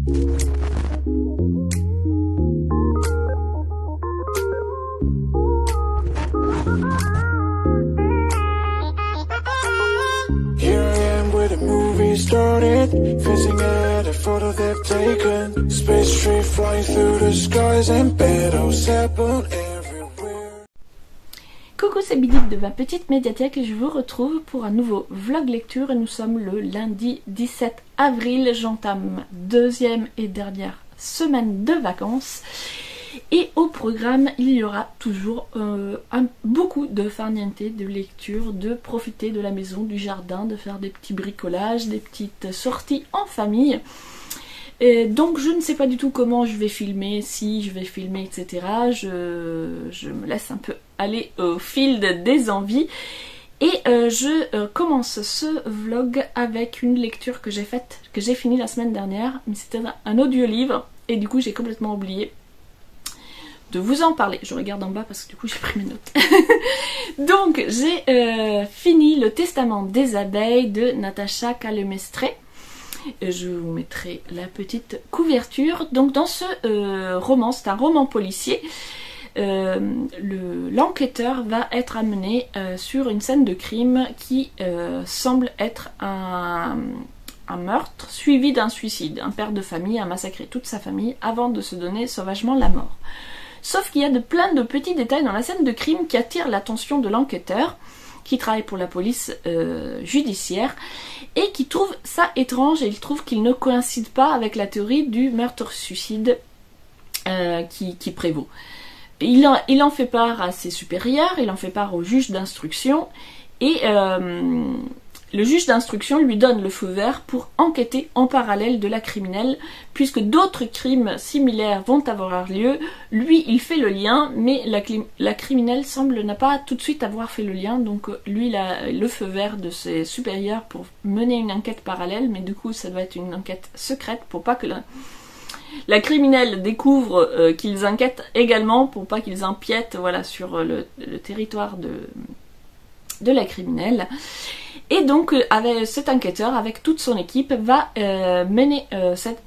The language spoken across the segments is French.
Here I am where the movie started, facing at a photo they've taken. Space tree flying through the skies and battles happen everywhere. Coucou, c'est Bidip de ma petite médiathèque et je vous retrouve pour un nouveau vlog lecture. Et nous sommes le lundi 17 avril, j'entame deuxième et dernière semaine de vacances. Et au programme, il y aura toujours beaucoup de farniente, de lecture, de profiter de la maison, du jardin, de faire des petits bricolages, des petites sorties en famille. Et donc je ne sais pas du tout comment je vais filmer, si je vais filmer, etc. Je me laisse un peu aller au fil des envies. Et je commence ce vlog avec une lecture que j'ai faite, que j'ai finie la semaine dernière. Mais c'était un audio-livre et du coup j'ai complètement oublié de vous en parler. Je regarde en bas parce que du coup j'ai pris mes notes. Donc j'ai fini Le Testament des abeilles de Natacha Calle-Mestre. Je vous mettrai la petite couverture. Donc dans ce roman, c'est un roman policier, l'enquêteur va être amené sur une scène de crime qui semble être un meurtre suivi d'un suicide. Un père de famille a massacré toute sa famille avant de se donner sauvagement la mort. Sauf qu'il y a plein de petits détails dans la scène de crime qui attirent l'attention de l'enquêteur, qui travaille pour la police judiciaire, et qui trouve ça étrange, et il trouve qu'il ne coïncide pas avec la théorie du meurtre-suicide qui prévaut. Il en fait part à ses supérieurs, il en fait part au juge d'instruction, et le juge d'instruction lui donne le feu vert pour enquêter en parallèle de la criminelle, puisque d'autres crimes similaires vont avoir lieu. Lui, il fait le lien, mais la criminelle semble n'a pas tout de suite avoir fait le lien, donc lui, il a le feu vert de ses supérieurs pour mener une enquête parallèle, mais du coup, ça doit être une enquête secrète pour pas que la criminelle découvre qu'ils enquêtent également, pour pas qu'ils empiètent, voilà, sur le territoire de la criminelle. Et donc avec cet enquêteur, avec toute son équipe, va mener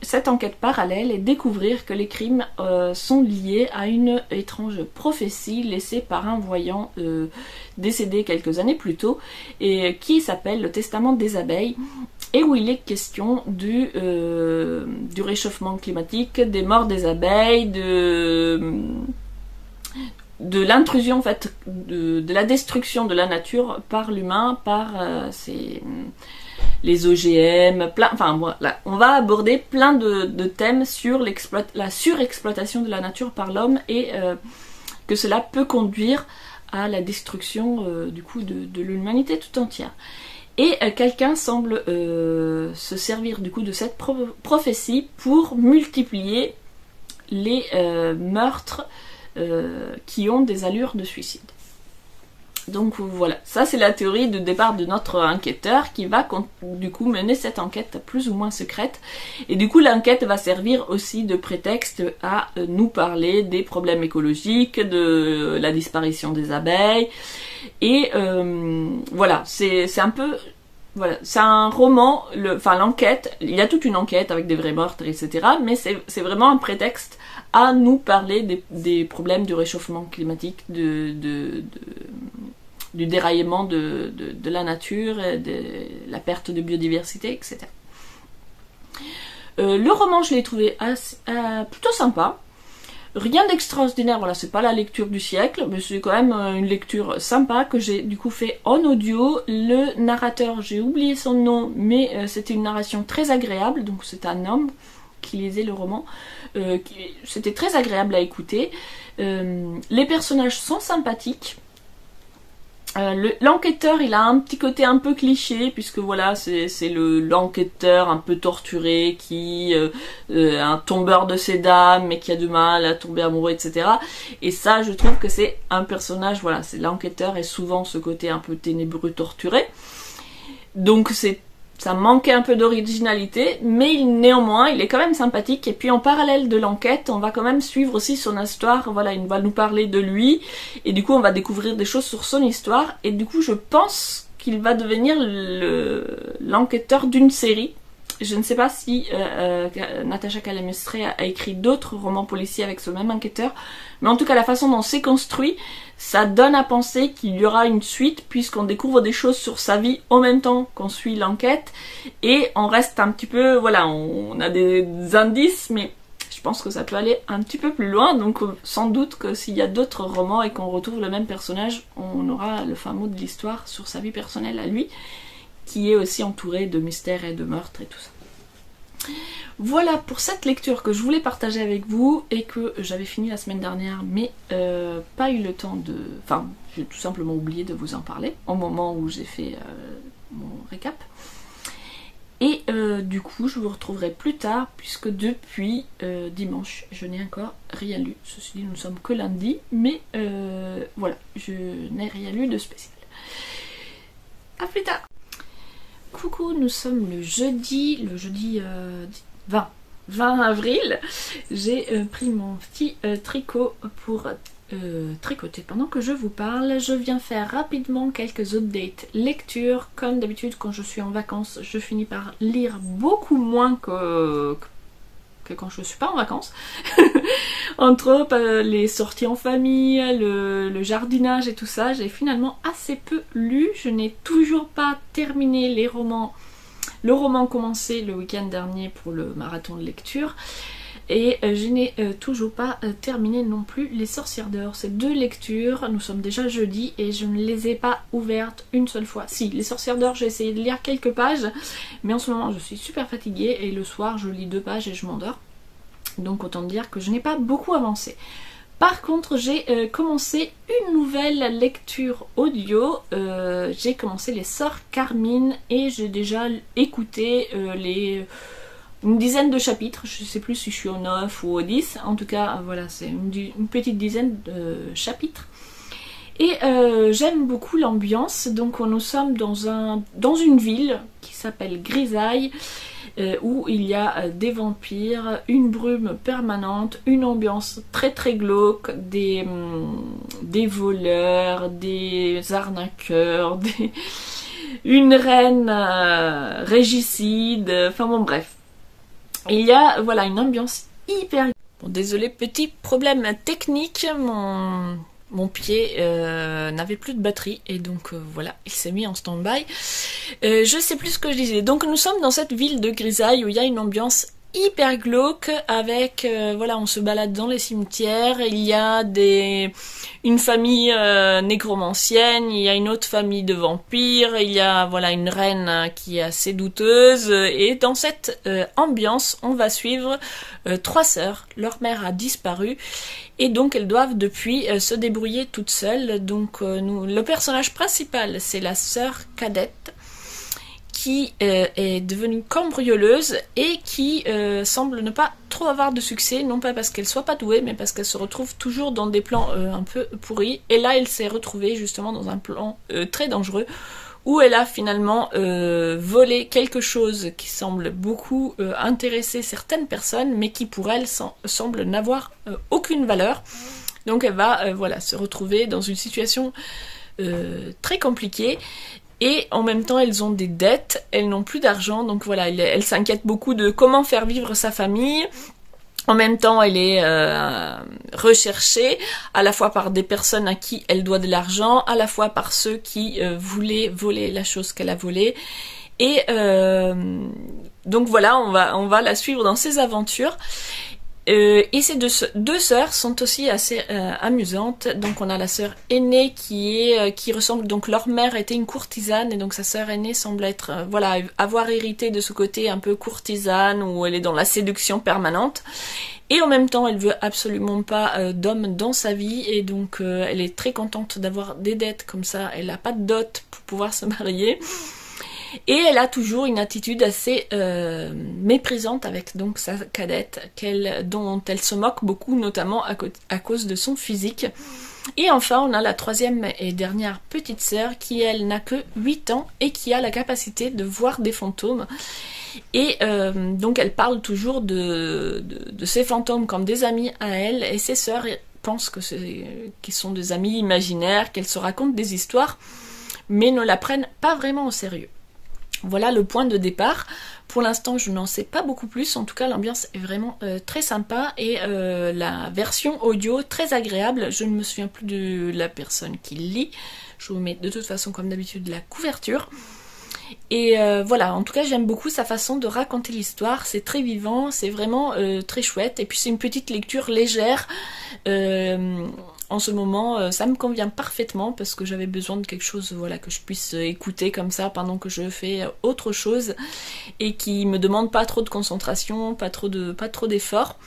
cette enquête parallèle et découvrir que les crimes sont liés à une étrange prophétie laissée par un voyant décédé quelques années plus tôt, et qui s'appelle Le Testament des abeilles, et où il est question du réchauffement climatique, des morts des abeilles, de l'intrusion en fait, de la destruction de la nature par l'humain, par les OGM, enfin voilà, on va aborder plein de thèmes sur la surexploitation de la nature par l'homme, et que cela peut conduire à la destruction du coup de l'humanité tout entière. Et quelqu'un semble se servir du coup de cette prophétie pour multiplier les meurtres qui ont des allures de suicide. Donc voilà, ça c'est la théorie de départ de notre enquêteur, qui va du coup mener cette enquête plus ou moins secrète, et du coup l'enquête va servir aussi de prétexte à nous parler des problèmes écologiques, de la disparition des abeilles, et voilà, c'est un peu... Voilà, c'est un roman, l'enquête, il y a toute une enquête avec des vrais meurtres, etc. Mais c'est vraiment un prétexte à nous parler des problèmes du réchauffement climatique, du déraillement de la nature, de la perte de biodiversité, etc. Le roman, je l'ai trouvé plutôt sympa. Rien d'extraordinaire, voilà, c'est pas la lecture du siècle, mais c'est quand même une lecture sympa que j'ai du coup fait en audio. Le narrateur, j'ai oublié son nom, mais c'était une narration très agréable, donc c'est un homme qui lisait le roman. C'était très agréable à écouter. Les personnages sont sympathiques. L'enquêteur, il a un petit côté un peu cliché, puisque voilà, c'est l'enquêteur un peu torturé, qui un tombeur de ses dames, mais qui a du mal à tomber amoureux, etc. Et ça, je trouve que c'est un personnage, voilà, c'est l'enquêteur, et souvent ce côté un peu ténébreux, torturé. Donc ça manquait un peu d'originalité, mais néanmoins, il est quand même sympathique. Et puis en parallèle de l'enquête, on va quand même suivre aussi son histoire. Voilà, il va nous parler de lui, et du coup on va découvrir des choses sur son histoire. Et du coup je pense qu'il va devenir l'enquêteur d'une série. Je ne sais pas si Natacha Calamestre a écrit d'autres romans policiers avec ce même enquêteur, mais en tout cas la façon dont c'est construit, ça donne à penser qu'il y aura une suite puisqu'on découvre des choses sur sa vie en même temps qu'on suit l'enquête et on reste un petit peu, voilà, on a des indices, mais je pense que ça peut aller un petit peu plus loin, donc sans doute que s'il y a d'autres romans et qu'on retrouve le même personnage, on aura le fin mot de l'histoire sur sa vie personnelle à lui, qui est aussi entouré de mystères et de meurtres et tout ça. Voilà pour cette lecture que je voulais partager avec vous et que j'avais fini la semaine dernière mais pas eu le temps de... Enfin, j'ai tout simplement oublié de vous en parler au moment où j'ai fait mon récap. Et du coup, je vous retrouverai plus tard puisque depuis dimanche, je n'ai encore rien lu. Ceci dit, nous ne sommes que lundi, mais voilà, je n'ai rien lu de spécial. A plus tard. Coucou, nous sommes le jeudi 20 avril. J'ai pris mon petit tricot pour tricoter pendant que je vous parle. Je viens faire rapidement quelques updates lecture. Comme d'habitude, quand je suis en vacances, je finis par lire beaucoup moins que quand je ne suis pas en vacances. Entre les sorties en famille, le jardinage et tout ça, j'ai finalement assez peu lu. Je n'ai toujours pas terminé le roman commencé le week-end dernier pour le marathon de lecture. Et je n'ai toujours pas terminé non plus Les Sorcières d'Or. Ces deux lectures, nous sommes déjà jeudi et je ne les ai pas ouvertes une seule fois. Si, Les Sorcières d'Or, j'ai essayé de lire quelques pages, mais en ce moment je suis super fatiguée et le soir je lis 2 pages et je m'endors. Donc autant dire que je n'ai pas beaucoup avancé. Par contre, j'ai commencé une nouvelle lecture audio. J'ai commencé Les Sœurs Carmine et j'ai déjà écouté une dizaine de chapitres. Je ne sais plus si je suis au 9 ou au 10. En tout cas, voilà, c'est une petite dizaine de chapitres. Et j'aime beaucoup l'ambiance. Donc nous sommes dans une ville qui s'appelle Grisaille. Où il y a des vampires, une brume permanente, une ambiance très très glauque, des voleurs, des arnaqueurs, une reine régicide, enfin bon bref. Il y a voilà une ambiance hyper... Bon, désolé, petit problème technique, mon pied n'avait plus de batterie et donc voilà, il s'est mis en stand-by. Je sais plus ce que je disais. Donc nous sommes dans cette ville de Grisaille où il y a une ambiance hyper glauque avec, voilà, on se balade dans les cimetières, il y a une famille nécromancienne, il y a une autre famille de vampires, il y a voilà une reine qui est assez douteuse et dans cette ambiance on va suivre 3 sœurs. Leur mère a disparu et donc elles doivent depuis se débrouiller toutes seules. Donc le personnage principal c'est la sœur cadette qui est devenue cambrioleuse et qui semble ne pas trop avoir de succès, non pas parce qu'elle soit pas douée, mais parce qu'elle se retrouve toujours dans des plans un peu pourris. Et là, elle s'est retrouvée justement dans un plan très dangereux, où elle a finalement volé quelque chose qui semble beaucoup intéresser certaines personnes, mais qui pour elle semble n'avoir aucune valeur. Donc elle va voilà, se retrouver dans une situation très compliquée. Et en même temps, elles ont des dettes, elles n'ont plus d'argent, donc voilà, elle s'inquiète beaucoup de comment faire vivre sa famille. En même temps, elle est recherchée, à la fois par des personnes à qui elle doit de l'argent, à la fois par ceux qui voulaient voler la chose qu'elle a volée. Et donc voilà, on va la suivre dans ses aventures. Et ces deux sœurs sont aussi assez amusantes. Donc on a la sœur aînée qui ressemble, donc leur mère était une courtisane et donc sa sœur aînée semble être voilà, avoir hérité de ce côté un peu courtisane où elle est dans la séduction permanente et en même temps elle veut absolument pas d'homme dans sa vie et donc elle est très contente d'avoir des dettes comme ça, elle n'a pas de dot pour pouvoir se marier. Et elle a toujours une attitude assez méprisante avec donc sa cadette, dont elle se moque beaucoup, notamment à cause de son physique. Et enfin, on a la troisième et dernière petite sœur qui, elle, n'a que 8 ans et qui a la capacité de voir des fantômes. Et donc elle parle toujours de ces fantômes comme des amis à elle, et ses sœurs pensent qu'ils sont des amis imaginaires, qu'elles se racontent des histoires, mais ne la prennent pas vraiment au sérieux. Voilà le point de départ. Pour l'instant, je n'en sais pas beaucoup plus. En tout cas, l'ambiance est vraiment très sympa et la version audio très agréable. Je ne me souviens plus de la personne qui lit. Je vous mets de toute façon, comme d'habitude, la couverture. Et voilà, en tout cas, j'aime beaucoup sa façon de raconter l'histoire. C'est très vivant, c'est vraiment très chouette. Et puis, c'est une petite lecture légère. En ce moment, ça me convient parfaitement parce que j'avais besoin de quelque chose, voilà, que je puisse écouter comme ça pendant que je fais autre chose et qui me demande pas trop de concentration, pas trop d'efforts.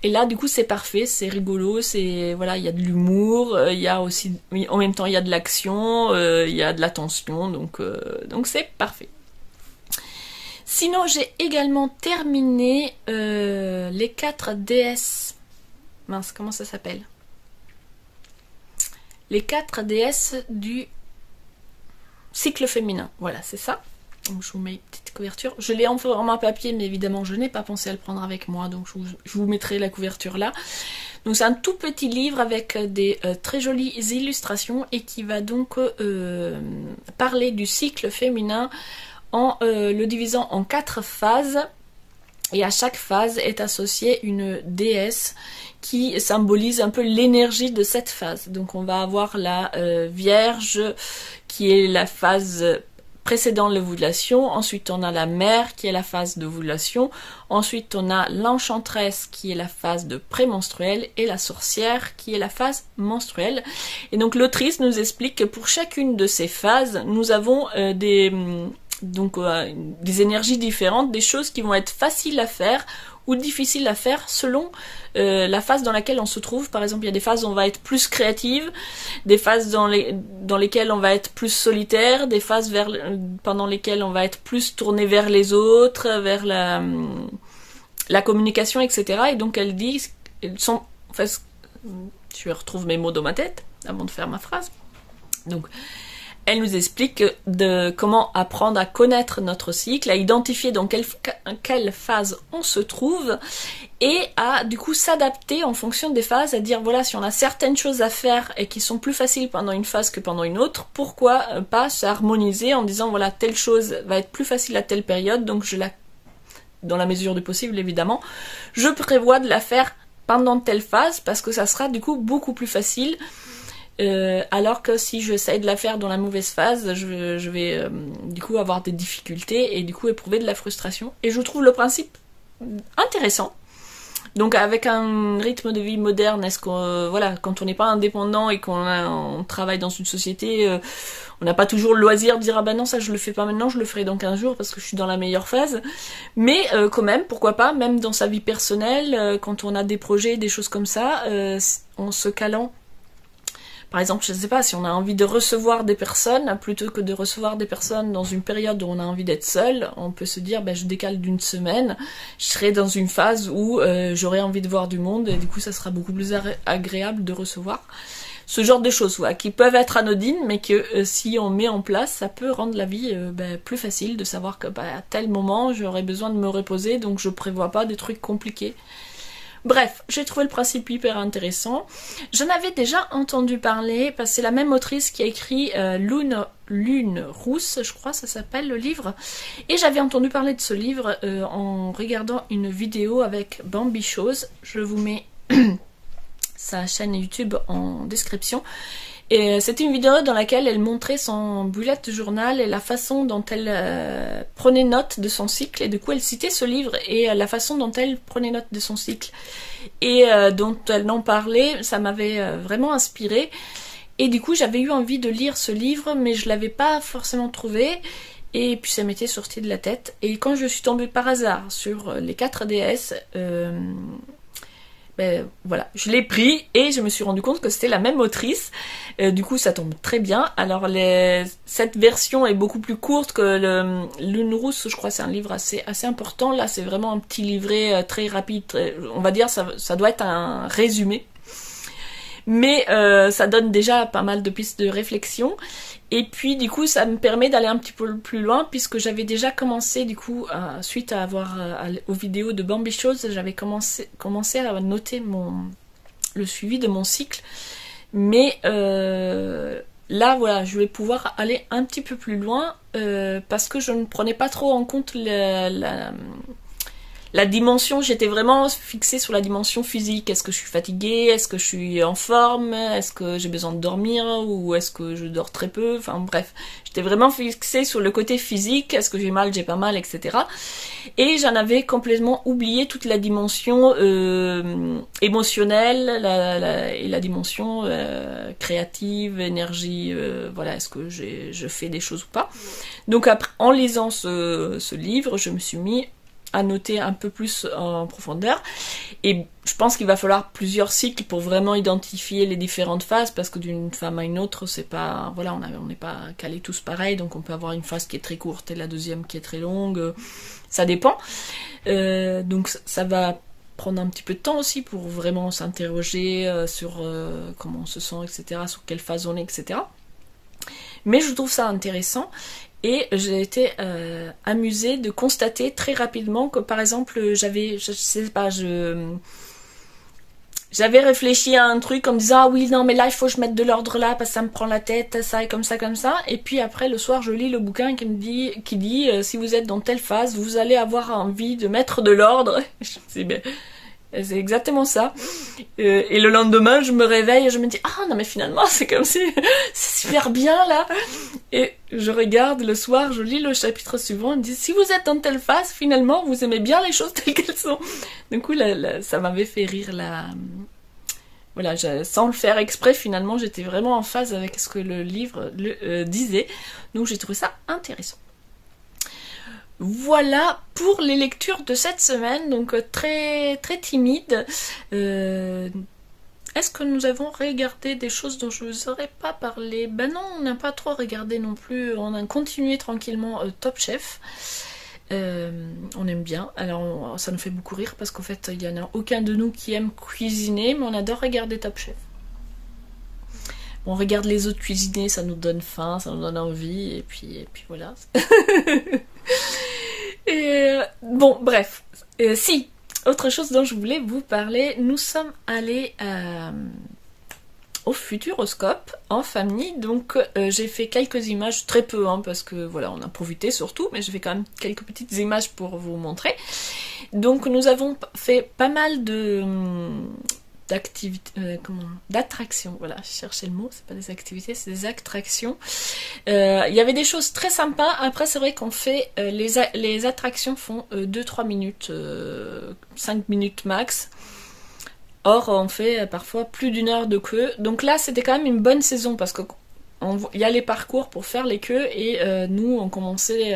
Et là, du coup, c'est parfait, c'est rigolo, c'est voilà, il y a de l'humour, il y a aussi, en même temps, il y a de l'action, il y a de la tension, donc c'est parfait. Sinon, j'ai également terminé les 4 déesses. Mince, comment ça s'appelle ? Les 4 déesses du cycle féminin. Voilà, c'est ça. Donc, je vous mets une petite couverture. Je l'ai en format papier, mais évidemment, je n'ai pas pensé à le prendre avec moi. Donc, je vous mettrai la couverture là. Donc, c'est un tout petit livre avec des très jolies illustrations et qui va donc parler du cycle féminin en le divisant en 4 phases. Et à chaque phase est associée une déesse qui symbolise un peu l'énergie de cette phase. Donc on va avoir la Vierge qui est la phase précédant l'ovulation. Ensuite on a la Mère qui est la phase d'ovulation. Ensuite on a l'Enchanteresse qui est la phase de prémenstruelle et la Sorcière qui est la phase menstruelle. Et donc l'autrice nous explique que pour chacune de ces phases, nous avons des énergies différentes, des choses qui vont être faciles à faire ou difficiles à faire selon la phase dans laquelle on se trouve. Par exemple, il y a des phases où on va être plus créative, des phases dans lesquelles on va être plus solitaire, des phases pendant lesquelles on va être plus tourné vers les autres, vers la communication, etc. Et donc elle dit, je retrouve mes mots dans ma tête avant de faire ma phrase. Donc elle nous explique comment apprendre à connaître notre cycle, à identifier dans quelle phase on se trouve et à du coup s'adapter en fonction des phases, à dire voilà, si on a certaines choses à faire et qui sont plus faciles pendant une phase que pendant une autre, pourquoi pas s'harmoniser en disant voilà, telle chose va être plus facile à telle période, donc dans la mesure du possible évidemment, je prévois de la faire pendant telle phase parce que ça sera du coup beaucoup plus facile. Alors que si j'essaye de la faire dans la mauvaise phase, je vais du coup avoir des difficultés et du coup éprouver de la frustration. Et je trouve le principe intéressant. Donc avec un rythme de vie moderne, quand on n'est pas indépendant et qu'on travaille dans une société, on n'a pas toujours le loisir de dire ah bah non ça je le fais pas maintenant, je le ferai dans 15 jours parce que je suis dans la meilleure phase. Mais quand même, pourquoi pas, même dans sa vie personnelle, quand on a des projets, des choses comme ça, en se calant. Par exemple, je ne sais pas, si on a envie de recevoir des personnes, plutôt que de recevoir des personnes dans une période où on a envie d'être seul, on peut se dire, je décale d'une semaine, je serai dans une phase où j'aurai envie de voir du monde, et du coup ça sera beaucoup plus agréable de recevoir. Ce genre de choses, qui peuvent être anodines, mais que si on met en place, ça peut rendre la vie plus facile, de savoir que à tel moment, j'aurai besoin de me reposer, donc je prévois pas des trucs compliqués. Bref, j'ai trouvé le principe hyper intéressant. J'en avais déjà entendu parler, parce que c'est la même autrice qui a écrit Lune Rousse, je crois ça s'appelle le livre. Et j'avais entendu parler de ce livre en regardant une vidéo avec Bambi Chose. Je vous mets sa chaîne YouTube en description. Et c'était une vidéo dans laquelle elle montrait son bullet journal et la façon dont elle prenait note de son cycle, et du coup elle citait ce livre et la façon dont elle prenait note de son cycle et dont elle en parlait, ça m'avait vraiment inspirée. Et du coup j'avais eu envie de lire ce livre, mais je l'avais pas forcément trouvé, et puis ça m'était sorti de la tête. Et quand je suis tombée par hasard sur les 4 déesses, voilà, je l'ai pris et je me suis rendu compte que c'était la même autrice. Du coup ça tombe très bien. Alors cette version est beaucoup plus courte que Lune Rousse, je crois que c'est un livre assez important. Là c'est vraiment un petit livret très rapide, on va dire ça doit être un résumé. Mais ça donne déjà pas mal de pistes de réflexion. Et puis du coup ça me permet d'aller un petit peu plus loin, puisque j'avais déjà commencé du coup, suite à avoir aux vidéos de Bambi Chose, j'avais commencé à noter le suivi de mon cycle. Mais là, voilà, je vais pouvoir aller un petit peu plus loin parce que je ne prenais pas trop en compte la dimension, j'étais vraiment fixée sur la dimension physique. Est-ce que je suis fatiguée? Est-ce que je suis en forme? Est-ce que j'ai besoin de dormir? Ou est-ce que je dors très peu? Enfin bref, j'étais vraiment fixée sur le côté physique. Est-ce que j'ai mal? J'ai pas mal, etc. Et j'en avais complètement oublié toute la dimension émotionnelle et la dimension créative, énergie. Voilà, est-ce que je fais des choses ou pas? Donc après, en lisant ce livre, je me suis mis à noter un peu plus en profondeur, et je pense qu'il va falloir plusieurs cycles pour vraiment identifier les différentes phases, parce que d'une femme à une autre, c'est pas, voilà, on n'est pas calés tous pareil, donc on peut avoir une phase qui est très courte et la deuxième qui est très longue, ça dépend. Donc ça va prendre un petit peu de temps aussi pour vraiment s'interroger sur comment on se sent, etc., sur quelle phase on est, etc. Mais je trouve ça intéressant. Et j'ai été amusée de constater très rapidement que, par exemple, j'avais réfléchi à un truc en me disant « Ah oui, non, mais là, il faut que je mette de l'ordre là, parce que ça me prend la tête, ça et comme ça, comme ça. » Et puis après, le soir, je lis le bouquin qui dit si vous êtes dans telle phase, vous allez avoir envie de mettre de l'ordre. » Je me dis « Ben, c'est exactement ça. » Et le lendemain, je me réveille et je me dis « Ah non, mais finalement, c'est comme si c'est super bien là. » Et je regarde le soir, je lis le chapitre suivant, il me dit « Si vous êtes dans telle phase, finalement, vous aimez bien les choses telles qu'elles sont. » Du coup, ça m'avait fait rire là. Voilà, sans le faire exprès, finalement, j'étais vraiment en phase avec ce que le livre disait. Donc j'ai trouvé ça intéressant. Voilà pour les lectures de cette semaine, donc très très timide. Est-ce que nous avons regardé des choses dont je ne vous aurais pas parlé? Ben non, on n'a pas trop regardé non plus, on a continué tranquillement Top Chef. On aime bien, alors ça nous fait beaucoup rire parce qu'en fait il n'y en a aucun de nous qui aime cuisiner, mais on adore regarder Top Chef. On regarde les autres cuisiner, ça nous donne faim, ça nous donne envie, et puis voilà. Bon, bref. Si, autre chose dont je voulais vous parler, nous sommes allés au Futuroscope en famille, donc j'ai fait quelques images, très peu, hein, parce que voilà, on a profité surtout, mais j'ai fait quand même quelques petites images pour vous montrer. Donc nous avons fait pas mal d'attractions, voilà, je cherchais le mot, c'est pas des activités, c'est des attractions. Il y avait des choses très sympas. Après c'est vrai qu'on fait, les attractions font 2-3 minutes, 5 minutes max. Or on fait parfois plus d'une heure de queue, donc là c'était quand même une bonne saison, parce que il y a les parcours pour faire les queues, et nous on commençait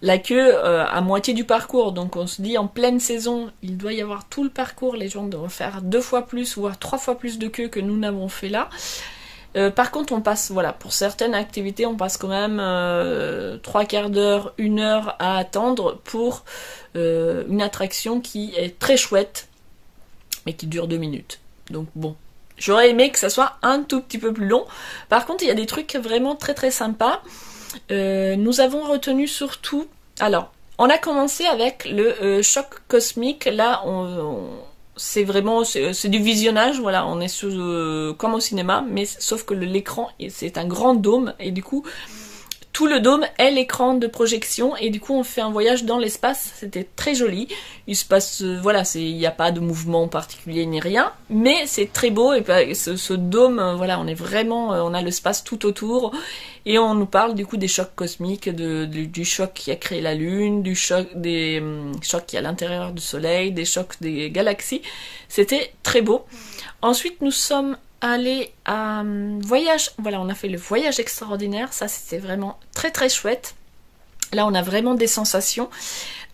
la queue à moitié du parcours, donc on se dit en pleine saison il doit y avoir tout le parcours, les gens doivent faire 2 fois plus voire 3 fois plus de queue que nous n'avons fait là. Par contre on passe, voilà, pour certaines activités on passe quand même 3/4 d'heure, 1 heure à attendre pour une attraction qui est très chouette mais qui dure 2 minutes. Donc bon, j'aurais aimé que ça soit un tout petit peu plus long. Par contre il y a des trucs vraiment très très sympas. Nous avons retenu surtout, alors on a commencé avec le choc cosmique. Là c'est vraiment, c'est du visionnage, voilà, on est comme au cinéma, mais sauf que l'écran c'est un grand dôme, et du coup tout le dôme est l'écran de projection, et du coup on fait un voyage dans l'espace. C'était très joli, il se passe, voilà, il n'y a pas de mouvement particulier ni rien, mais c'est très beau. Et ce dôme, voilà, on est vraiment, on a l'espace tout autour, et on nous parle du coup des chocs cosmiques, du choc qui a créé la Lune, des chocs qui est à l'intérieur du Soleil, des chocs des galaxies. C'était très beau. Ensuite nous sommes aller à voyage, voilà, on a fait le voyage extraordinaire, ça c'était vraiment très très chouette. Là on a vraiment des sensations,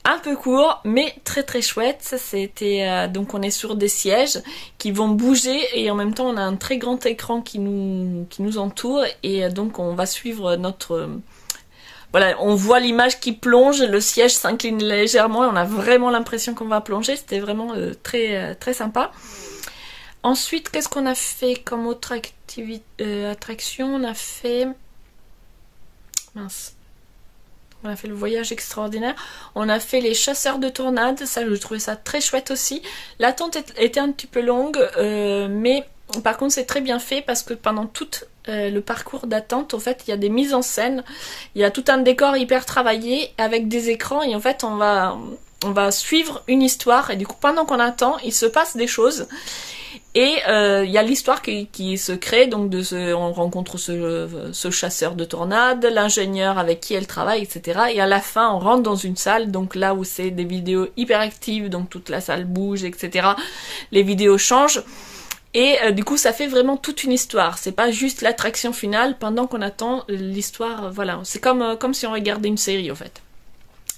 un peu court mais très très chouette. Ça c'était donc on est sur des sièges qui vont bouger, et en même temps on a un très grand écran qui nous entoure, et donc on va suivre notre voilà, on voit l'image qui plonge, le siège s'incline légèrement et on a vraiment l'impression qu'on va plonger. C'était vraiment très très sympa. Ensuite, qu'est-ce qu'on a fait comme autre attraction? On a fait... Mince. On a fait le voyage extraordinaire. On a fait les chasseurs de tornades. Ça, je trouvais ça très chouette aussi. L'attente était un petit peu longue, mais par contre, c'est très bien fait parce que pendant tout le parcours d'attente, en fait, il y a des mises en scène, il y a tout un décor hyper travaillé avec des écrans et en fait, on va suivre une histoire et du coup, pendant qu'on attend, il se passe des choses. Et il y a l'histoire qui se crée, donc on rencontre ce chasseur de tornades, l'ingénieur avec qui elle travaille, etc. Et à la fin, on rentre dans une salle, donc là où c'est des vidéos hyper actives, donc toute la salle bouge, etc. Les vidéos changent. Et du coup, ça fait vraiment toute une histoire. C'est pas juste l'attraction finale pendant qu'on attend l'histoire. Voilà, c'est comme si on regardait une série, en fait.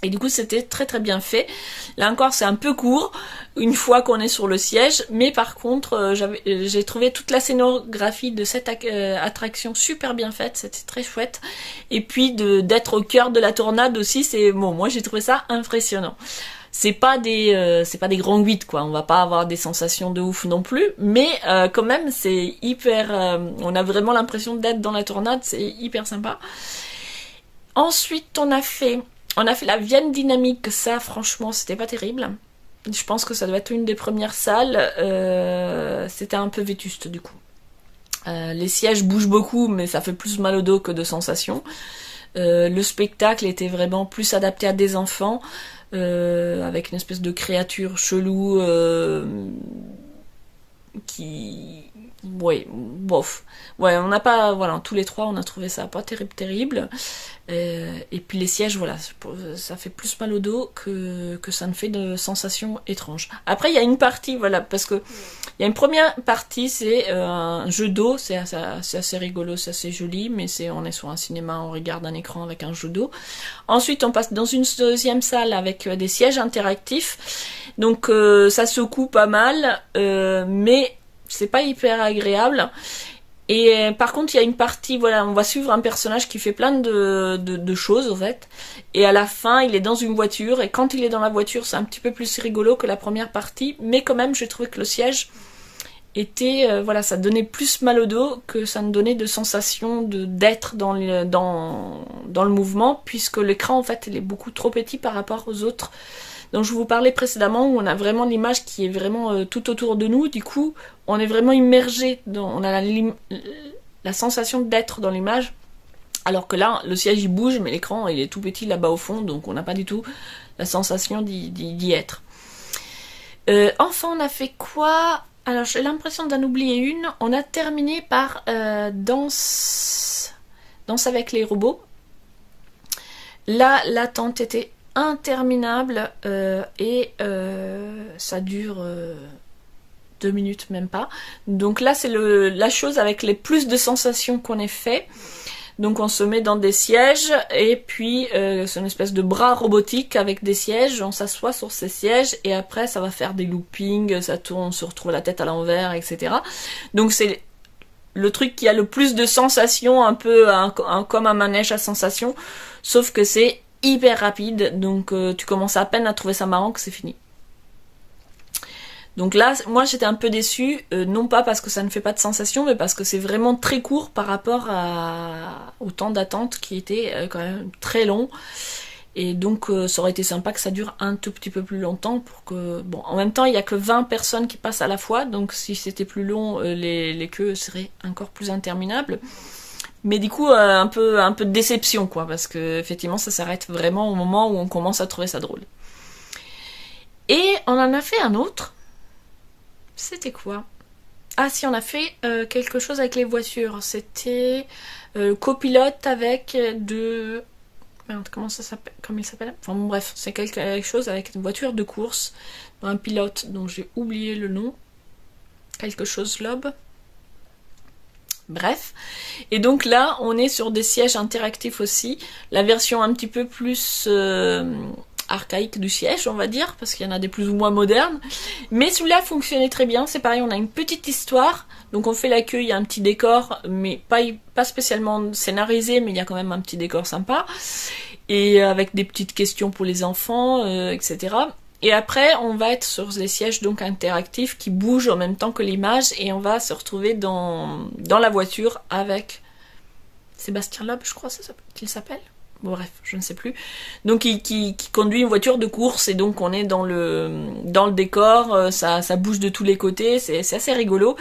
Et du coup, c'était très très bien fait. Là encore, c'est un peu court, une fois qu'on est sur le siège. Mais par contre, j'ai trouvé toute la scénographie de cette attraction super bien faite. C'était très chouette. Et puis, d'être au cœur de la tornade aussi, moi j'ai trouvé ça impressionnant. C'est pas des grands 8, quoi. On va pas avoir des sensations de ouf non plus. Mais quand même, c'est hyper... on a vraiment l'impression d'être dans la tornade. C'est hyper sympa. Ensuite, on a fait la Vienne Dynamique, ça franchement c'était pas terrible. Je pense que ça doit être une des premières salles. C'était un peu vétuste du coup. Les sièges bougent beaucoup mais ça fait plus mal au dos que de sensations. Le spectacle était vraiment plus adapté à des enfants, avec une espèce de créature chelou qui... Ouais, bof. Ouais, on n'a pas... Voilà, tous les trois, on a trouvé ça pas terrible. Et puis les sièges, voilà, ça fait plus mal au dos que ça ne fait de sensations étranges. Après, il y a une partie, voilà, parce que il y a une première partie, c'est un jeu d'eau, c'est assez rigolo, c'est assez joli, mais on est sur un cinéma, on regarde un écran avec un jeu d'eau. Ensuite, on passe dans une deuxième salle avec des sièges interactifs. Donc, ça secoue pas mal, mais c'est pas hyper agréable. Et par contre, il y a une partie, voilà, on va suivre un personnage qui fait plein de choses, en fait. Et à la fin, il est dans une voiture. Et quand il est dans la voiture, c'est un petit peu plus rigolo que la première partie. Mais quand même, j'ai trouvé que le siège était... voilà, ça donnait plus mal au dos que ça ne donnait de sensation d'être dans le mouvement. Puisque l'écran, en fait, il est beaucoup trop petit par rapport aux autres dont je vous parlais précédemment, où on a vraiment l'image qui est vraiment tout autour de nous. Du coup, on est vraiment immergé, on a la sensation d'être dans l'image, alors que là, le siège il bouge, mais l'écran il est tout petit là-bas au fond, donc on n'a pas du tout la sensation d'y être. Enfin, on a fait quoi? Alors, j'ai l'impression d'en oublier une. On a terminé par Danse avec les robots. Là, l'attente était interminable et ça dure 2 minutes même pas. Donc là c'est la chose avec les plus de sensations qu'on ait fait. Donc on se met dans des sièges et puis c'est une espèce de bras robotique avec des sièges, on s'assoit sur ces sièges et après ça va faire des loopings, ça tourne, on se retrouve la tête à l'envers, etc. Donc c'est le truc qui a le plus de sensations, un peu comme un manège à sensations, sauf que c'est hyper rapide, donc tu commences à peine à trouver ça marrant que c'est fini. Donc là, moi j'étais un peu déçue, non pas parce que ça ne fait pas de sensation, mais parce que c'est vraiment très court par rapport au temps d'attente qui était quand même très long. Et donc ça aurait été sympa que ça dure un tout petit peu plus longtemps pour que... Bon, en même temps, il n'y a que 20 personnes qui passent à la fois, donc si c'était plus long, les queues seraient encore plus interminables. Mais du coup, un peu de déception, quoi, parce que effectivement, ça s'arrête vraiment au moment où on commence à trouver ça drôle. Et on en a fait un autre. C'était quoi? Ah si, on a fait quelque chose avec les voitures. C'était copilote avec de... Merde, comment ça s'appelle? Comment il s'appelle? Enfin bon, bref, c'est quelque chose avec une voiture de course. Un pilote dont j'ai oublié le nom. Quelque chose Lob. Bref, et donc là on est sur des sièges interactifs aussi, la version un petit peu plus archaïque du siège on va dire, parce qu'il y en a des plus ou moins modernes, mais celui-là fonctionnait très bien. C'est pareil, on a une petite histoire, donc on fait la queue, il y a un petit décor, mais pas spécialement scénarisé, mais il y a quand même un petit décor sympa, et avec des petites questions pour les enfants, etc. Et après, on va être sur des sièges donc interactifs qui bougent en même temps que l'image et on va se retrouver dans la voiture avec Sébastien Loeb, je crois qu'il s'appelle. Bon, bref, je ne sais plus. Donc qui conduit une voiture de course et donc on est dans le décor, ça bouge de tous les côtés, c'est assez rigolo.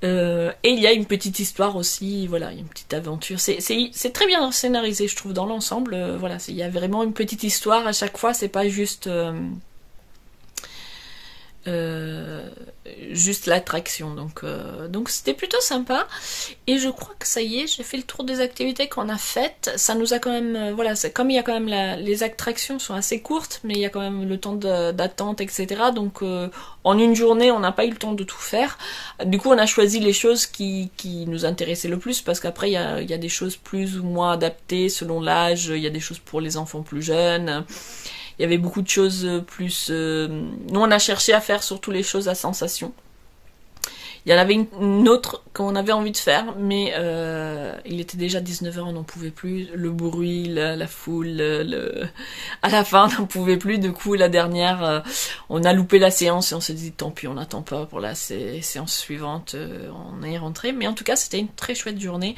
Et il y a une petite histoire aussi, voilà, une petite aventure. C'est très bien scénarisé, je trouve, dans l'ensemble. Voilà, il y a vraiment une petite histoire à chaque fois, c'est pas juste... juste l'attraction, donc c'était plutôt sympa. Et je crois que ça y est, j'ai fait le tour des activités qu'on a faites. Ça nous a quand même, voilà, comme il y a quand même les attractions sont assez courtes, mais il y a quand même le temps d'attente, etc. Donc en une journée on n'a pas eu le temps de tout faire. Du coup on a choisi les choses qui nous intéressaient le plus, parce qu'après il y a des choses plus ou moins adaptées selon l'âge. Il y a des choses pour les enfants plus jeunes. Il y avait beaucoup de choses plus... Nous, on a cherché à faire surtout les choses à sensation. Il y en avait une autre qu'on avait envie de faire, mais il était déjà 19h, on n'en pouvait plus. Le bruit, la foule, à la fin, on n'en pouvait plus. Du coup, la dernière, on a loupé la séance et on s'est dit, tant pis, on n'attend pas pour la séance suivante. On est rentré. Mais en tout cas, c'était une très chouette journée.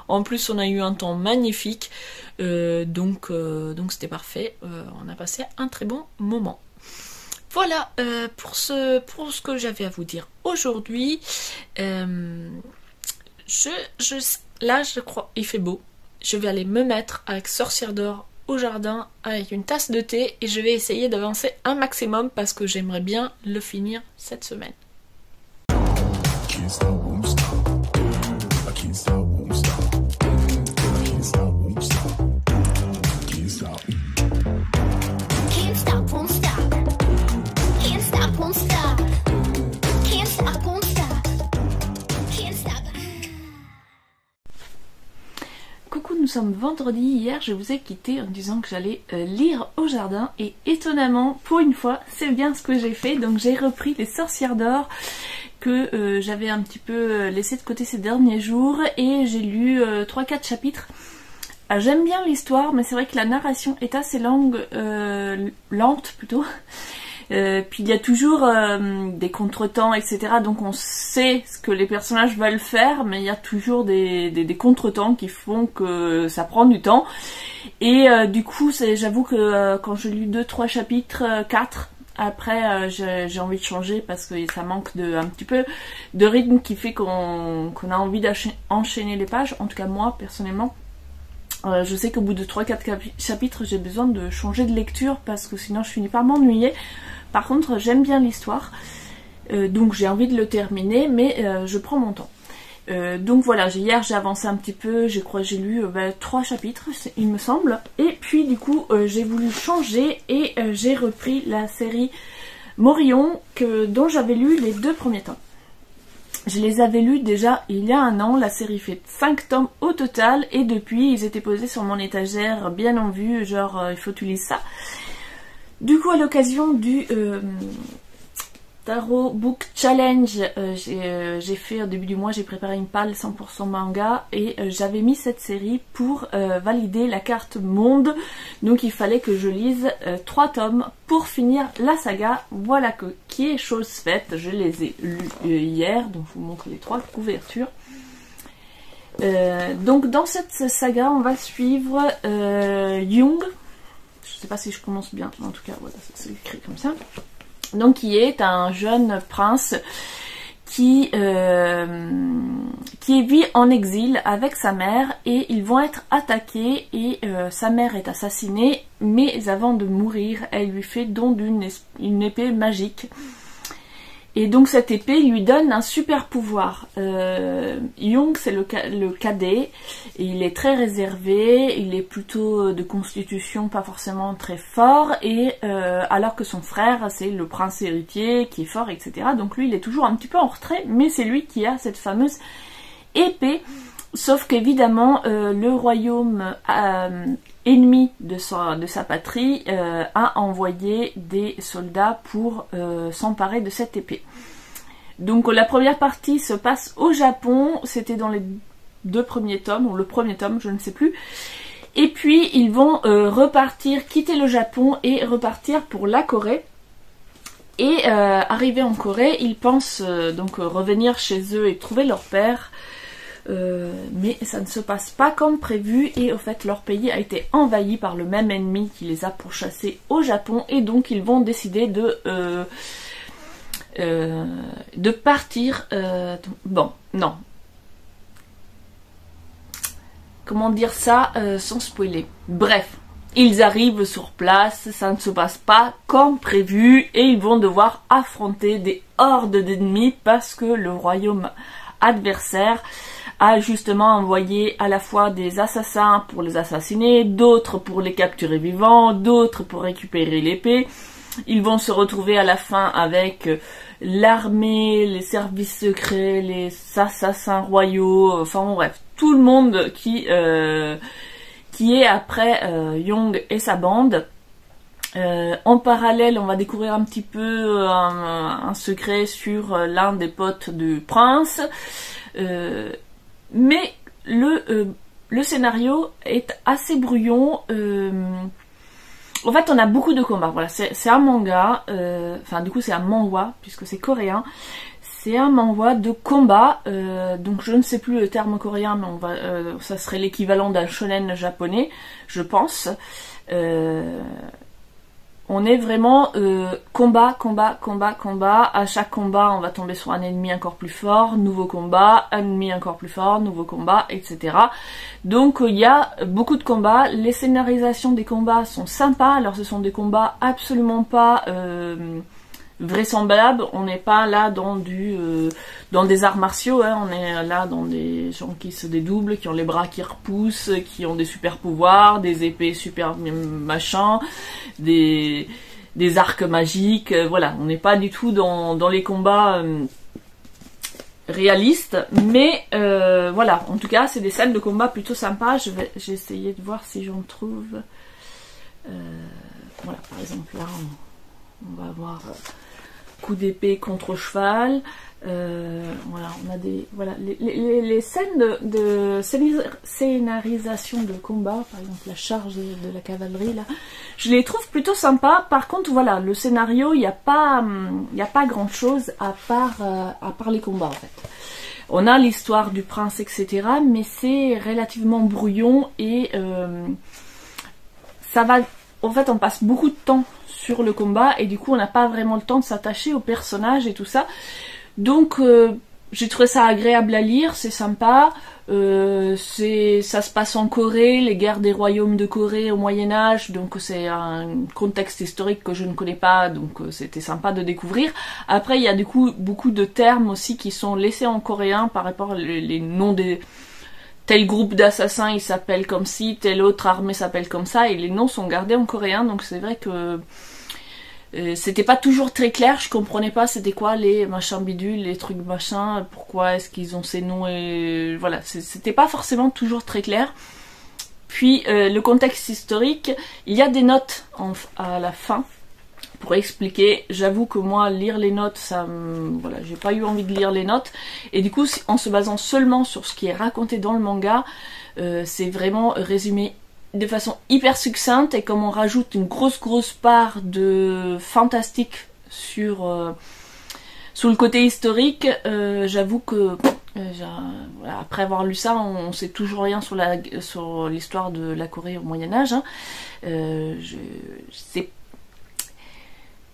En plus, on a eu un temps magnifique. Donc c'était parfait. On a passé un très bon moment. Voilà pour ce que j'avais à vous dire aujourd'hui. Là, je crois, il fait beau. Je vais aller me mettre avec Sorcière d'Or au jardin avec une tasse de thé et je vais essayer d'avancer un maximum parce que j'aimerais bien le finir cette semaine. Coucou, nous sommes vendredi. Hier, je vous ai quitté en disant que j'allais lire au jardin et étonnamment, pour une fois, c'est bien ce que j'ai fait. Donc j'ai repris les Sorcières d'Or que j'avais un petit peu laissé de côté ces derniers jours et j'ai lu 3-4 chapitres. J'aime bien l'histoire, mais c'est vrai que la narration est assez lente plutôt. Puis il y a toujours des contretemps, etc. Donc on sait ce que les personnages veulent faire, mais il y a toujours des contretemps qui font que ça prend du temps. Et du coup, j'avoue que quand je lis 2-3 chapitres, 4, après j'ai envie de changer parce que ça manque un petit peu de rythme qui fait qu'on a envie d'enchaîner les pages. En tout cas moi, personnellement. Je sais qu'au bout de 3-4 chapitres, j'ai besoin de changer de lecture parce que sinon je finis par m'ennuyer. Par contre, j'aime bien l'histoire, donc j'ai envie de le terminer, mais je prends mon temps. Donc voilà, hier j'ai avancé un petit peu, je crois que j'ai lu 3 chapitres, il me semble. Et puis du coup, j'ai voulu changer et j'ai repris la série Morillon dont j'avais lu les 2 premiers tomes. Je les avais lus déjà il y a un an, la série fait 5 tomes au total et depuis ils étaient posés sur mon étagère bien en vue, genre il faut que tu lises ça. Du coup à l'occasion du Tarot Book Challenge, j'ai fait au début du mois, j'ai préparé une palle 100% manga et j'avais mis cette série pour valider la carte monde. Donc il fallait que je lise 3 tomes pour finir la saga. Voilà qui est chose faite, je les ai lus hier, donc je vous montre les 3 couvertures. Donc dans cette saga on va suivre Young, je sais pas si je prononce bien, mais en tout cas voilà, c'est écrit comme ça. Donc qui est un jeune prince qui vit en exil avec sa mère et ils vont être attaqués et sa mère est assassinée, mais avant de mourir elle lui fait don d'une épée magique. Et donc cette épée lui donne un super pouvoir. Young c'est le cadet, et il est très réservé, il est plutôt de constitution pas forcément très fort, et alors que son frère c'est le prince héritier qui est fort, etc. Donc lui il est toujours un petit peu en retrait, mais c'est lui qui a cette fameuse épée. Sauf qu'évidemment le royaume ennemi de sa patrie a envoyé des soldats pour s'emparer de cette épée. Donc la première partie se passe au Japon, c'était dans les 2 premiers tomes, ou le premier tome, je ne sais plus. Et puis ils vont repartir, quitter le Japon et repartir pour la Corée. Et arrivés en Corée, ils pensent donc revenir chez eux et trouver leur père. Mais ça ne se passe pas comme prévu et au fait leur pays a été envahi par le même ennemi qui les a pourchassés au Japon et donc ils vont décider de de partir. Bon, non. Comment dire ça sans spoiler? Bref, ils arrivent sur place, ça ne se passe pas comme prévu et ils vont devoir affronter des hordes d'ennemis parce que le royaume adversaire a justement envoyé à la fois des assassins pour les assassiner, d'autres pour les capturer vivants, d'autres pour récupérer l'épée. Ils vont se retrouver à la fin avec l'armée, les services secrets, les assassins royaux, enfin bon, bref, tout le monde qui est après Young et sa bande. En parallèle, on va découvrir un petit peu un secret sur l'un des potes du prince. Mais le scénario est assez brouillon. En fait, on a beaucoup de combats. Voilà, c'est un manga. Enfin, du coup, c'est un manhwa puisque c'est coréen. C'est un manhwa de combat. Donc, je ne sais plus le terme coréen, mais ça serait l'équivalent d'un shonen japonais, je pense. On est vraiment combat. À chaque combat, on va tomber sur un ennemi encore plus fort, nouveau combat, un ennemi encore plus fort, nouveau combat, etc. Donc il y a beaucoup de combats. Les scénarisations des combats sont sympas. Alors ce sont des combats absolument pas vraisemblables. On n'est pas là dans des arts martiaux. Hein. On est là dans des gens qui se dédoublent, qui ont les bras qui repoussent, qui ont des super pouvoirs, des épées super machin, des arcs magiques. Voilà, on n'est pas du tout dans les combats réalistes. Mais voilà, en tout cas, c'est des scènes de combat plutôt sympas. J'ai essayé de voir si j'en trouve. Voilà, par exemple, là, on va avoir coup d'épée contre cheval. Voilà, on a les scènes de scénarisation de combat, par exemple la charge de la cavalerie là, je les trouve plutôt sympas. Par contre, voilà, le scénario, il n'y a pas grand chose à part les combats en fait. On a l'histoire du prince, etc. Mais c'est relativement brouillon et ça va. En fait, on passe beaucoup de temps sur le combat et du coup, on n'a pas vraiment le temps de s'attacher aux personnages et tout ça. Donc j'ai trouvé ça agréable à lire, c'est sympa, ça se passe en Corée, les guerres des royaumes de Corée au Moyen-Âge, donc c'est un contexte historique que je ne connais pas, donc c'était sympa de découvrir. Après il y a du coup beaucoup de termes aussi qui sont laissés en coréen par rapport les noms des... Tel groupe d'assassins il s'appelle comme ci, telle autre armée s'appelle comme ça, et les noms sont gardés en coréen, donc c'est vrai que... c'était pas toujours très clair, je comprenais pas c'était quoi les machins bidules, les trucs machins, pourquoi est-ce qu'ils ont ces noms et voilà, c'était pas forcément toujours très clair. Puis le contexte historique, il y a des notes à la fin pour expliquer. J'avoue que moi lire les notes, voilà, j'ai pas eu envie de lire les notes et du coup en se basant seulement sur ce qui est raconté dans le manga, c'est vraiment résumé de façon hyper succincte, et comme on rajoute une grosse part de fantastique sous le côté historique, j'avoue que après avoir lu ça, on sait toujours rien sur l'histoire de la Corée au Moyen-Âge. Hein.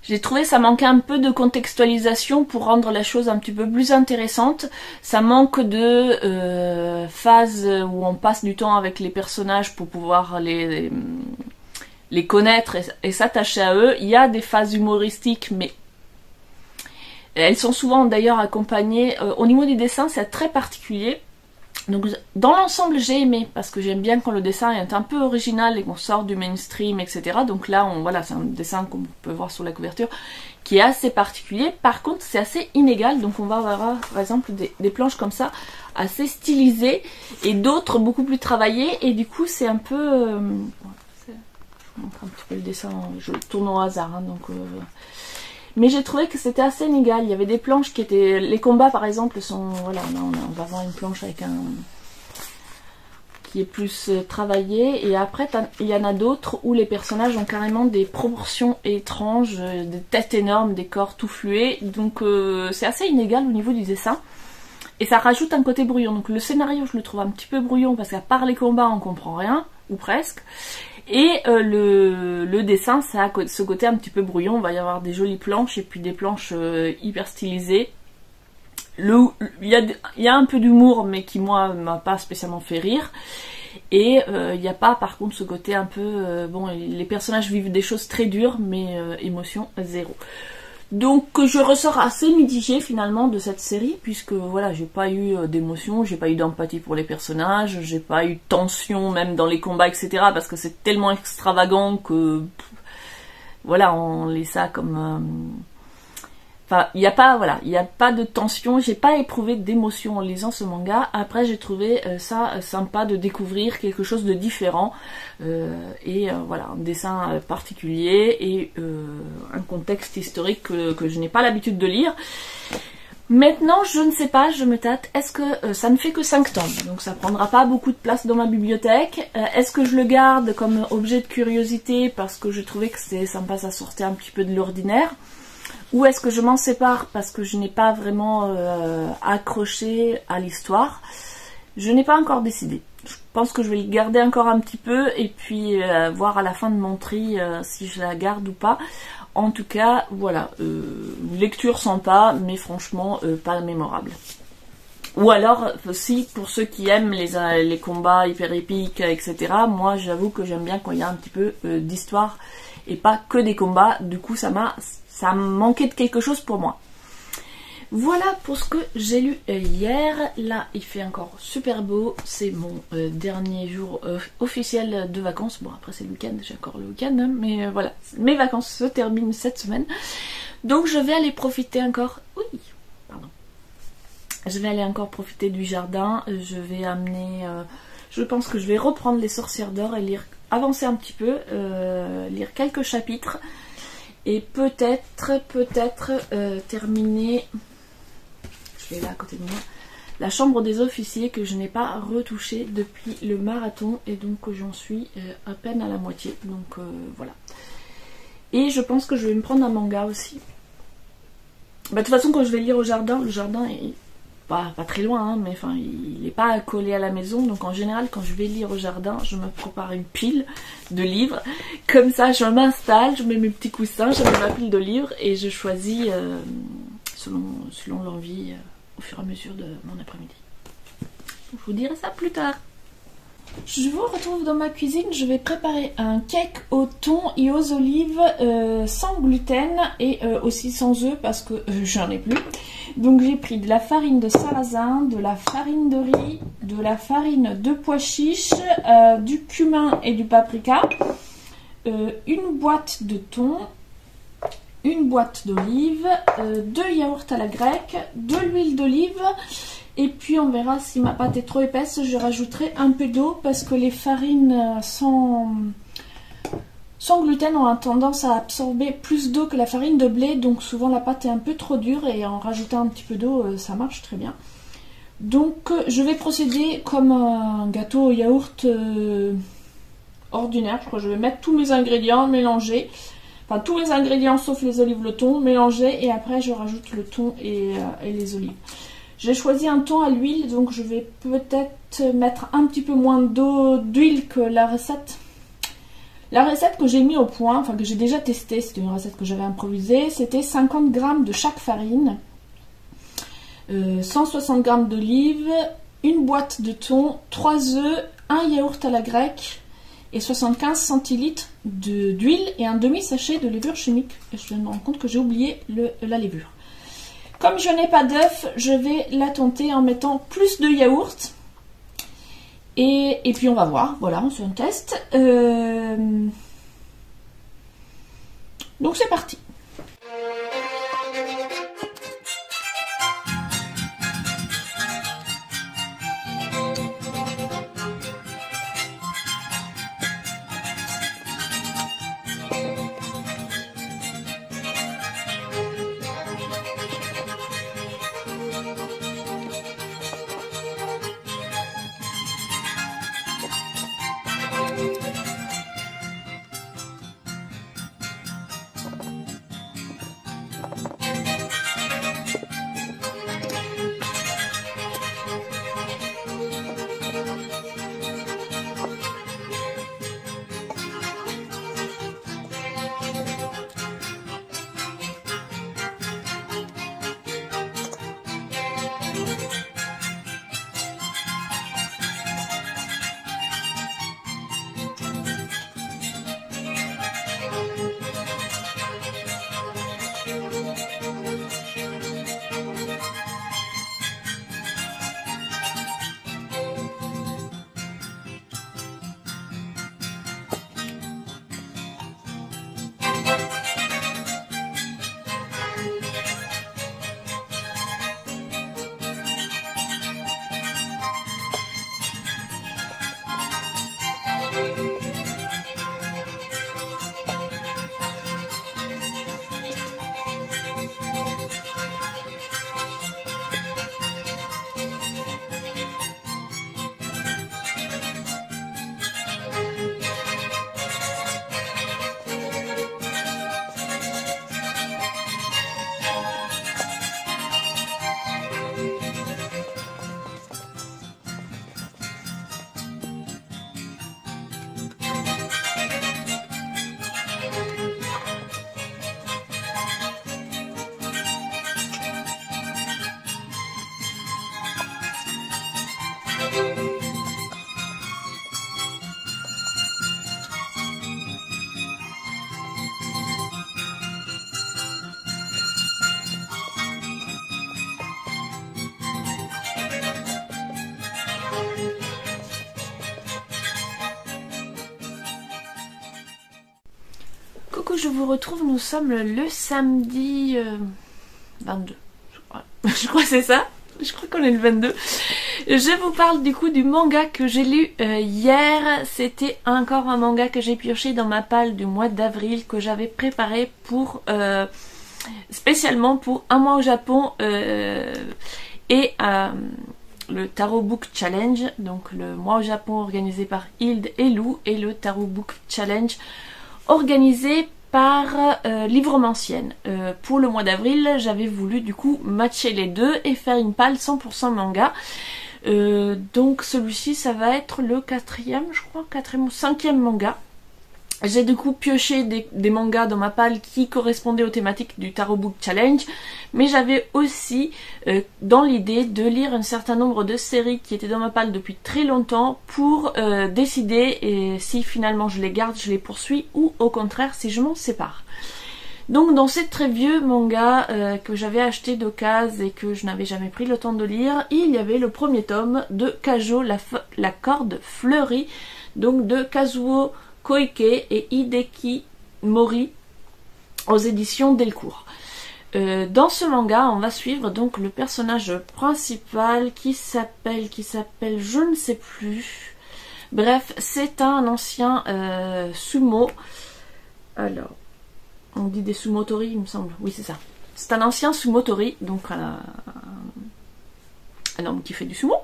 J'ai trouvé ça manquait un peu de contextualisation pour rendre la chose un petit peu plus intéressante. Ça manque de phases où on passe du temps avec les personnages pour pouvoir les connaître et s'attacher à eux. Il y a des phases humoristiques, mais elles sont souvent d'ailleurs accompagnées. Au niveau du dessin, c'est très particulier. Donc dans l'ensemble j'ai aimé, parce que j'aime bien quand le dessin est un peu original et qu'on sort du mainstream, etc. Donc là voilà, c'est un dessin qu'on peut voir sur la couverture qui est assez particulier. Par contre c'est assez inégal, donc on va avoir par exemple des planches comme ça assez stylisées et d'autres beaucoup plus travaillées, et du coup c'est un peu... je vous montre un petit peu le dessin, je tourne au hasard, hein, donc... Mais j'ai trouvé que c'était assez inégal. Il y avait des planches qui étaient... Les combats, par exemple, sont... Voilà, on va avoir une planche avec qui est plus travaillée. Et après, il y en a d'autres où les personnages ont carrément des proportions étranges, des têtes énormes, des corps tout flués. Donc, c'est assez inégal au niveau du dessin. Et ça rajoute un côté brouillon. Donc, le scénario, je le trouve un petit peu brouillon parce qu'à part les combats, on comprend rien, ou presque. Et le dessin, ça a ce côté un petit peu brouillon, il va y avoir des jolies planches et puis des planches hyper stylisées. Il y a un peu d'humour, mais qui moi m'a pas spécialement fait rire. Et il n'y a pas par contre ce côté un peu... bon, les personnages vivent des choses très dures, mais émotion zéro. Donc je ressors assez mitigée finalement de cette série, puisque voilà, j'ai pas eu d'émotion, j'ai pas eu d'empathie pour les personnages, j'ai pas eu de tension même dans les combats, etc. Parce que c'est tellement extravagant que... voilà, on laisse ça comme... Enfin, il n'y a pas de tension, j'ai pas éprouvé d'émotion en lisant ce manga. Après, j'ai trouvé ça sympa de découvrir quelque chose de différent. Voilà, un dessin particulier et un contexte historique que je n'ai pas l'habitude de lire. Maintenant, je ne sais pas, je me tâte. Est-ce que ça ne fait que 5 tomes, donc ça prendra pas beaucoup de place dans ma bibliothèque. Est-ce que je le garde comme objet de curiosité parce que je trouvais que c'était sympa, ça sortait un petit peu de l'ordinaire? Ou est-ce que je m'en sépare parce que je n'ai pas vraiment accroché à l'histoire? Je n'ai pas encore décidé. Je pense que je vais le garder encore un petit peu et puis voir à la fin de mon tri si je la garde ou pas. En tout cas, voilà, lecture sympa, mais franchement pas mémorable. Ou alors, si pour ceux qui aiment les combats hyper épiques, etc., moi j'avoue que j'aime bien quand il y a un petit peu d'histoire et pas que des combats. Du coup, ça me manquait de quelque chose pour moi. Voilà pour ce que j'ai lu hier. Là, il fait encore super beau. C'est mon dernier jour officiel de vacances. Bon, après c'est le week-end, j'ai encore le week-end, hein, mais voilà. Mes vacances se terminent cette semaine. Donc je vais aller profiter encore... Oui, pardon. Je vais aller encore profiter du jardin. Je vais amener... je pense que je vais reprendre Les Sorcières d'Or et avancer un petit peu, lire quelques chapitres. Et peut-être terminer, je l'ai là à côté de moi, La Chambre des officiers que je n'ai pas retouché depuis le marathon et donc j'en suis à peine à la moitié. Donc voilà. Et je pense que je vais me prendre un manga aussi. Bah, de toute façon, quand je vais lire au jardin, le jardin est pas très loin, hein, mais enfin il n'est pas collé à la maison, donc en général quand je vais lire au jardin, je me prépare une pile de livres, comme ça je m'installe, je mets mes petits coussins, je mets ma pile de livres et je choisis selon l'envie au fur et à mesure de mon après-midi. Je vous dirai ça plus tard. Je vous retrouve dans ma cuisine, je vais préparer un cake au thon et aux olives sans gluten et aussi sans œufs parce que j'en ai plus. Donc j'ai pris de la farine de sarrasin, de la farine de riz, de la farine de pois chiches, du cumin et du paprika, une boîte de thon, une boîte d'olives, 2 yaourts à la grecque, de l'huile d'olive. Et puis on verra si ma pâte est trop épaisse, je rajouterai un peu d'eau parce que les farines sans gluten ont tendance à absorber plus d'eau que la farine de blé. Donc souvent la pâte est un peu trop dure et en rajoutant un petit peu d'eau, ça marche très bien. Donc je vais procéder comme un gâteau au yaourt ordinaire. Je crois que je vais mettre tous mes ingrédients, mélanger. Enfin tous les ingrédients sauf les olives, le thon, mélanger et après je rajoute le thon et les olives. J'ai choisi un thon à l'huile, donc je vais peut-être mettre un petit peu moins d'huile que la recette. La recette que j'ai mis au point, enfin que j'ai déjà testée, c'était une recette que j'avais improvisée, c'était 50 g de chaque farine, 160 g d'olives, une boîte de thon, 3 œufs, un yaourt à la grecque et 75 centilitres d'huile et un demi-sachet de levure chimique. Et je viens de me rendre compte que j'ai oublié la levure. Comme je n'ai pas d'œuf, je vais la tenter en mettant plus de yaourt. Et puis on va voir, voilà, on fait un test. Donc c'est parti. Coucou, je vous retrouve, nous sommes le samedi 22. Je crois que c'est ça. Je crois qu'on est le 22. Je vous parle du coup du manga que j'ai lu hier. C'était encore un manga que j'ai pioché dans ma palle du mois d'avril, que j'avais préparé pour spécialement pour un mois au Japon et le Tarot Book Challenge, donc le mois au Japon organisé par Hilde et Lou, et le Tarot Book Challenge organisé par Livromancienne. Pour le mois d'avril, j'avais voulu du coup matcher les deux et faire une palle 100% manga. Donc celui-ci, ça va être le quatrième, je crois, quatrième ou cinquième manga. J'ai du coup pioché des mangas dans ma palle qui correspondaient aux thématiques du Tarot Book Challenge, mais j'avais aussi dans l'idée de lire un certain nombre de séries qui étaient dans ma palle depuis très longtemps pour décider si finalement je les garde, je les poursuis, ou au contraire si je m'en sépare. Donc dans ces très vieux mangas que j'avais acheté d'occasion et que je n'avais jamais pris le temps de lire, il y avait le premier tome de Kajo, la corde fleurie, donc de Kazuo Koike et Hideki Mori aux éditions Delcourt. Dans ce manga, on va suivre donc le personnage principal qui s'appelle je ne sais plus. Bref, c'est un ancien sumo. Alors, on dit des sumotori, il me semble. Oui, c'est ça. C'est un ancien sumotori, donc un homme qui fait du sumo,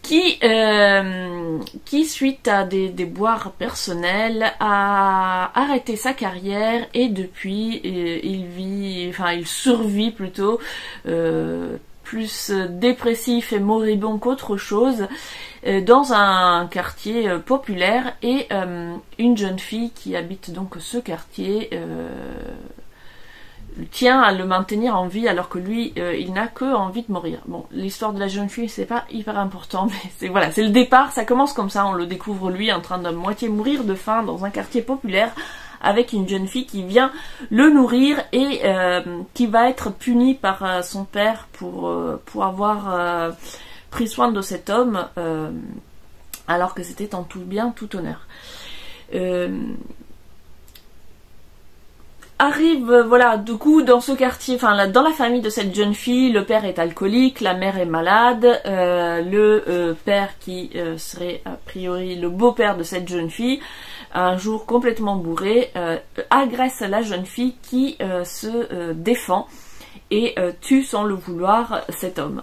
qui suite à des déboires personnels a arrêté sa carrière, et depuis il survit plutôt plus dépressif et moribond qu'autre chose dans un quartier populaire, et une jeune fille qui habite donc ce quartier tient à le maintenir en vie alors que lui il n'a que envie de mourir. Bon, l'histoire de la jeune fille c'est pas hyper important, mais c'est le départ, ça commence comme ça, on le découvre lui en train de moitié mourir de faim dans un quartier populaire avec une jeune fille qui vient le nourrir et qui va être punie par son père pour avoir pris soin de cet homme alors que c'était en tout bien tout honneur. Arrive, voilà, du coup, dans ce quartier, enfin, dans la famille de cette jeune fille, le père est alcoolique, la mère est malade, le père qui serait a priori le beau-père de cette jeune fille, un jour complètement bourré, agresse la jeune fille qui se défend et tue sans le vouloir cet homme.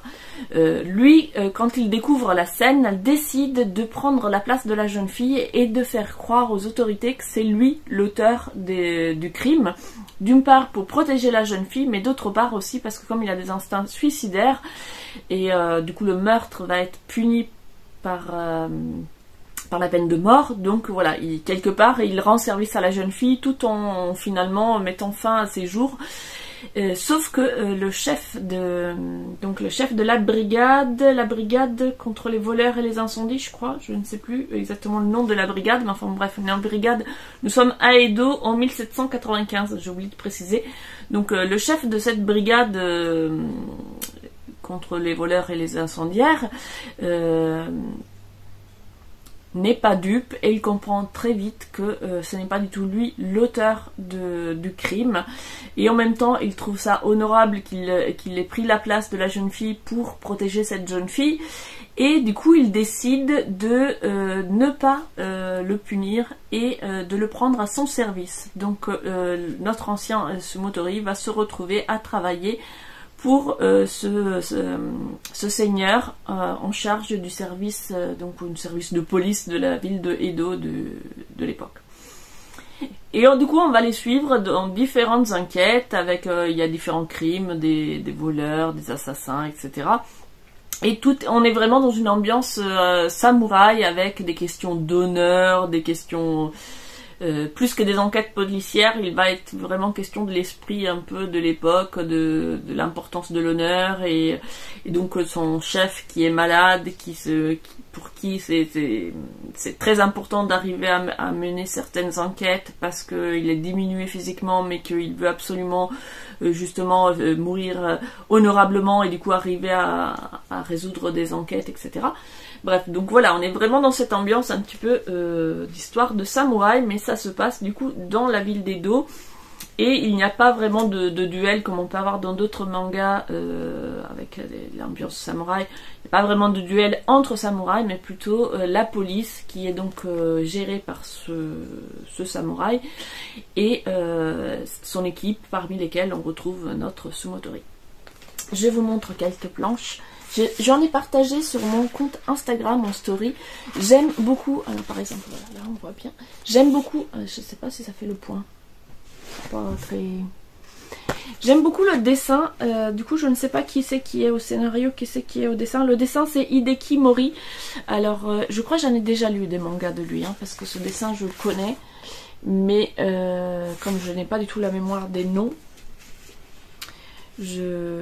Lui, quand il découvre la scène, décide de prendre la place de la jeune fille et de faire croire aux autorités que c'est lui l'auteur du crime. D'une part pour protéger la jeune fille, mais d'autre part aussi parce que comme il a des instincts suicidaires, et du coup le meurtre va être puni par la peine de mort, donc voilà, quelque part il rend service à la jeune fille tout en finalement mettant fin à ses jours. Sauf que le chef de la brigade contre les voleurs et les incendies, je crois, je ne sais plus exactement le nom de la brigade, mais enfin bref, on est en brigade, nous sommes à Edo en 1795, j'ai oublié de préciser. Donc le chef de cette brigade contre les voleurs et les incendiaires n'est pas dupe et il comprend très vite que ce n'est pas du tout lui l'auteur du crime, et en même temps il trouve ça honorable qu'il ait pris la place de la jeune fille pour protéger cette jeune fille, et du coup il décide de ne pas le punir et de le prendre à son service. Donc notre ancien Sumotori va se retrouver à travailler pour ce seigneur en charge du service, donc un service de police de la ville de Edo de l'époque. Et du coup on va les suivre dans différentes enquêtes, avec il y a différents crimes, des voleurs, des assassins, etc. Et on est vraiment dans une ambiance samouraï, avec des questions d'honneur, des questions... plus que des enquêtes policières, il va être vraiment question de l'esprit un peu de l'époque, de l'importance de l'honneur, et donc son chef qui est malade, pour qui c'est très important d'arriver à mener certaines enquêtes parce qu'il est diminué physiquement, mais qu'il veut absolument justement mourir honorablement et du coup arriver à résoudre des enquêtes, etc. Bref, donc voilà, on est vraiment dans cette ambiance un petit peu d'histoire de samouraï, mais ça se passe du coup dans la ville d'Edo, et il n'y a pas vraiment de duel comme on peut avoir dans d'autres mangas avec l'ambiance samouraï. Il n'y a pas vraiment de duel entre samouraïs, mais plutôt la police qui est donc gérée par ce samouraï et son équipe, parmi lesquelles on retrouve notre Sumotori. Je vous montre quelques planches. J'en ai partagé sur mon compte Instagram en story. J'aime beaucoup, alors par exemple, voilà, là on voit bien. J'aime beaucoup, je sais pas si ça fait le point. Pas très... J'aime beaucoup le dessin, du coup je ne sais pas qui c'est qui est au scénario, qui c'est qui est au dessin. Le dessin c'est Hideki Mori. Alors je crois que j'en ai déjà lu des mangas de lui, hein, parce que ce dessin je le connais. Mais comme je n'ai pas du tout la mémoire des noms, je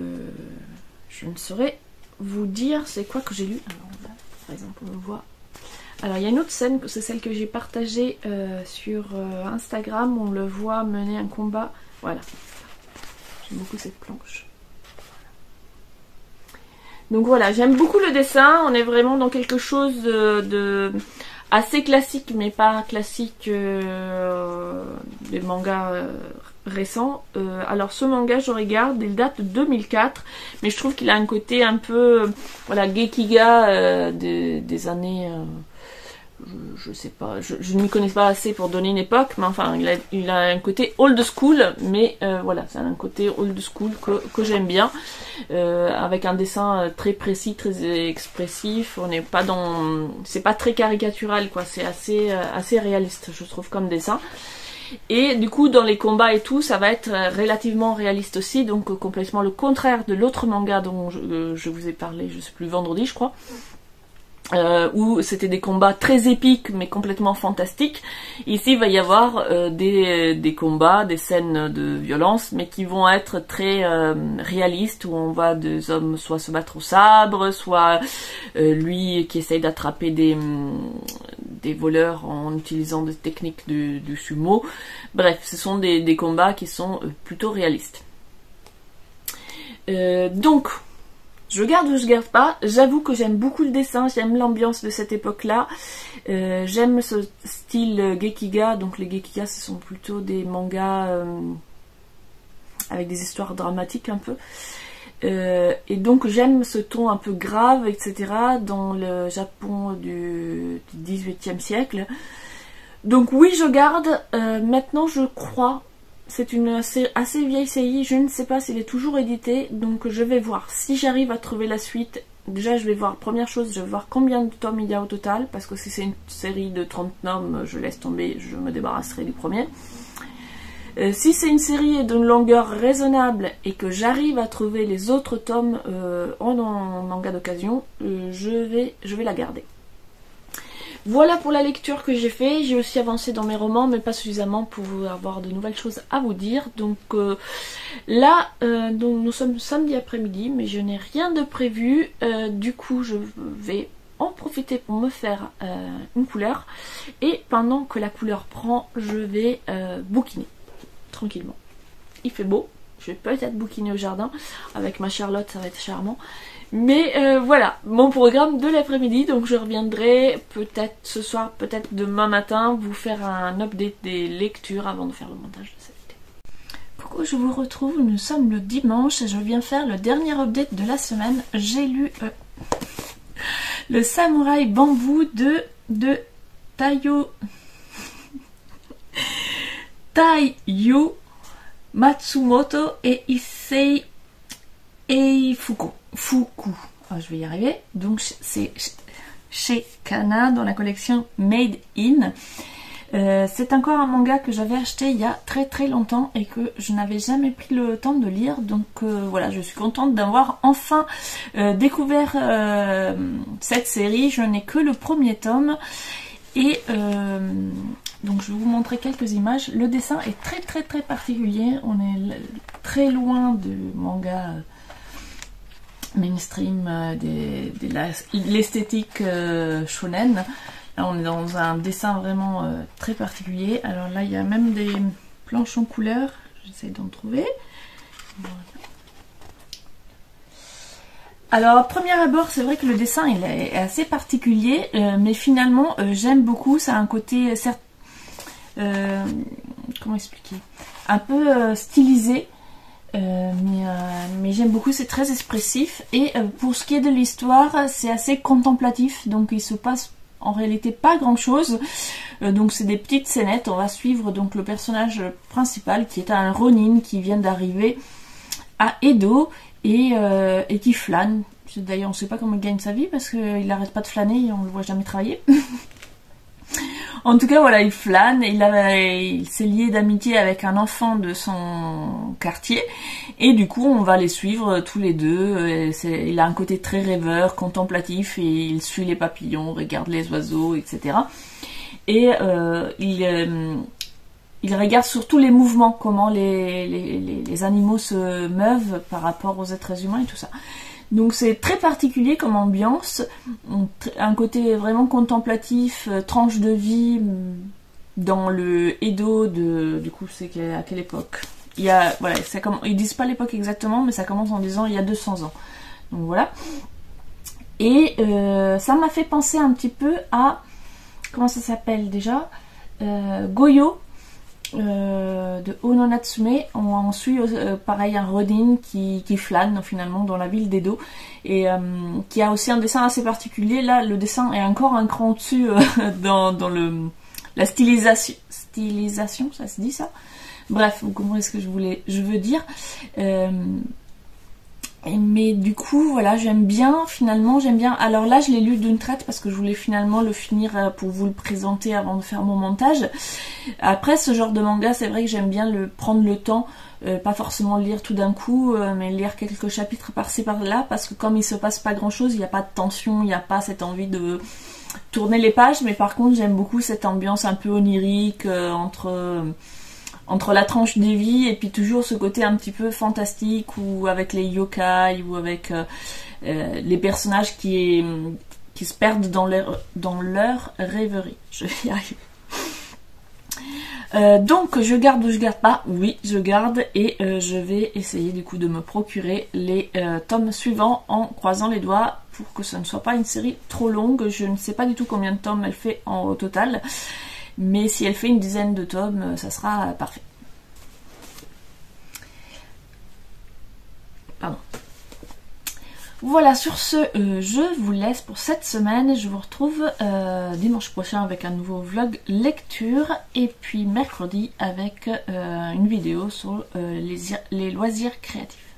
ne saurais vous dire c'est quoi que j'ai lu. Alors là, par exemple on le voit. Alors il y a une autre scène, c'est celle que j'ai partagée sur Instagram, on le voit mener un combat. Voilà, j'aime beaucoup cette planche. Donc voilà, j'aime beaucoup le dessin, on est vraiment dans quelque chose de assez classique, mais pas classique des mangas récent. Alors ce manga je regarde, il date de 2004, mais je trouve qu'il a un côté un peu voilà, Gekiga des années je sais pas, je ne m'y connais pas assez pour donner une époque, mais enfin il a un côté old school, mais voilà, c'est un côté old school que j'aime bien, avec un dessin très précis, très expressif. On n'est pas dans, c'est pas très caricatural quoi, c'est assez réaliste je trouve comme dessin. Et du coup dans les combats et tout ça va être relativement réaliste aussi, donc complètement le contraire de l'autre manga dont je vous ai parlé, je sais plus, vendredi je crois, où c'était des combats très épiques mais complètement fantastiques. Ici il va y avoir des combats, des scènes de violence, mais qui vont être très réalistes, où on voit des hommes soit se battre au sabre, soit lui qui essaye d'attraper des voleurs en utilisant des techniques du sumo. Bref, ce sont des combats qui sont plutôt réalistes. Donc je garde ou je garde pas, j'avoue que j'aime beaucoup le dessin, j'aime l'ambiance de cette époque-là, j'aime ce style Gekiga, donc les Gekiga ce sont plutôt des mangas avec des histoires dramatiques un peu, et donc j'aime ce ton un peu grave, etc. dans le Japon du XVIIIe siècle. Donc oui je garde, maintenant je crois... C'est une assez vieille série, je ne sais pas s'il est toujours édité, donc je vais voir si j'arrive à trouver la suite. Déjà je vais voir, première chose, je vais voir combien de tomes il y a au total, parce que si c'est une série de 30 tomes, je laisse tomber, je me débarrasserai du premier. Si c'est une série d'une longueur raisonnable et que j'arrive à trouver les autres tomes en manga d'occasion, je vais la garder. Voilà pour la lecture que j'ai fait. J'ai aussi avancé dans mes romans, mais pas suffisamment pour avoir de nouvelles choses à vous dire. Donc là, donc nous sommes samedi après-midi, mais je n'ai rien de prévu. Du coup, je vais en profiter pour me faire une couleur. Et pendant que la couleur prend, je vais bouquiner tranquillement. Il fait beau. Je vais peut-être bouquiner au jardin. Avec ma Charlotte, ça va être charmant. Mais voilà, mon programme de l'après-midi. Donc je reviendrai peut-être ce soir, peut-être demain matin, vous faire un update des lectures avant de faire le montage de cette vidéo. Coucou, je vous retrouve. Nous sommes le dimanche et je viens faire le dernier update de la semaine. J'ai lu le Samouraï Bambou de Taiyo Matsumoto et Issei Fuku. Oh, je vais y arriver. Donc c'est chez Kana dans la collection Made In. C'est encore un manga que j'avais acheté il y a très longtemps et que je n'avais jamais pris le temps de lire. Donc voilà, je suis contente d'avoir enfin découvert cette série. Je n'ai que le premier tome. Et donc je vais vous montrer quelques images. Le dessin est très particulier. On est très loin du manga mainstream, l'esthétique shonen. Là on est dans un dessin vraiment très particulier. Alors là il y a même des planches en couleur. J'essaie d'en trouver. Voilà. Alors à premier abord c'est vrai que le dessin il est assez particulier, mais finalement j'aime beaucoup. Ça a un côté certes comment expliquer, un peu stylisé, mais j'aime beaucoup, c'est très expressif. Et pour ce qui est de l'histoire, c'est assez contemplatif, donc il se passe en réalité pas grand chose. Donc c'est des petites scénettes. On va suivre donc le personnage principal qui est un ronin qui vient d'arriver à Edo et qui flâne. D'ailleurs on sait pas comment il gagne sa vie parce qu'il n'arrête pas de flâner et on le voit jamais travailler. En tout cas voilà, il flâne, il s'est lié d'amitié avec un enfant de son quartier et du coup on va les suivre tous les deux. Il a un côté très rêveur, contemplatif, et il suit les papillons, regarde les oiseaux, etc. Et il regarde surtout les mouvements, comment les animaux se meuvent par rapport aux êtres humains et tout ça. Donc c'est très particulier comme ambiance, un côté vraiment contemplatif, tranche de vie dans le Edo du coup c'est à quelle époque? Voilà, ils disent pas l'époque exactement, mais ça commence en disant il y a 200 ans. Donc voilà. Et ça m'a fait penser un petit peu à, comment ça s'appelle déjà, Goyo de Ono Natsume. On suit pareil un ronin qui flâne finalement dans la ville d'Edo et qui a aussi un dessin assez particulier. Là le dessin est encore un cran dessus dans la stylisation, ça se dit ça? Bref, vous comprenez ce que je veux dire. Mais du coup voilà, j'aime bien. Alors là je l'ai lu d'une traite parce que je voulais finalement le finir pour vous le présenter avant de faire mon montage. Après ce genre de manga, c'est vrai que j'aime bien prendre le temps, pas forcément le lire tout d'un coup, mais lire quelques chapitres par-ci par-là, parce que comme il se passe pas grand chose, il n'y a pas de tension, il n'y a pas cette envie de tourner les pages. Mais par contre j'aime beaucoup cette ambiance un peu onirique entre la tranche des vies et puis toujours ce côté un petit peu fantastique, ou avec les yokai, ou avec les personnages qui se perdent dans leur rêverie. Je vais y arriver. Donc je garde ou je garde pas? Oui, je garde, et je vais essayer du coup de me procurer les tomes suivants en croisant les doigts pour que ce ne soit pas une série trop longue. Je ne sais pas du tout combien de tomes elle fait au total, mais si elle fait une dizaine de tomes, ça sera parfait. Pardon. Voilà, sur ce, je vous laisse pour cette semaine. Je vous retrouve dimanche prochain avec un nouveau vlog lecture, et puis mercredi avec une vidéo sur les loisirs créatifs.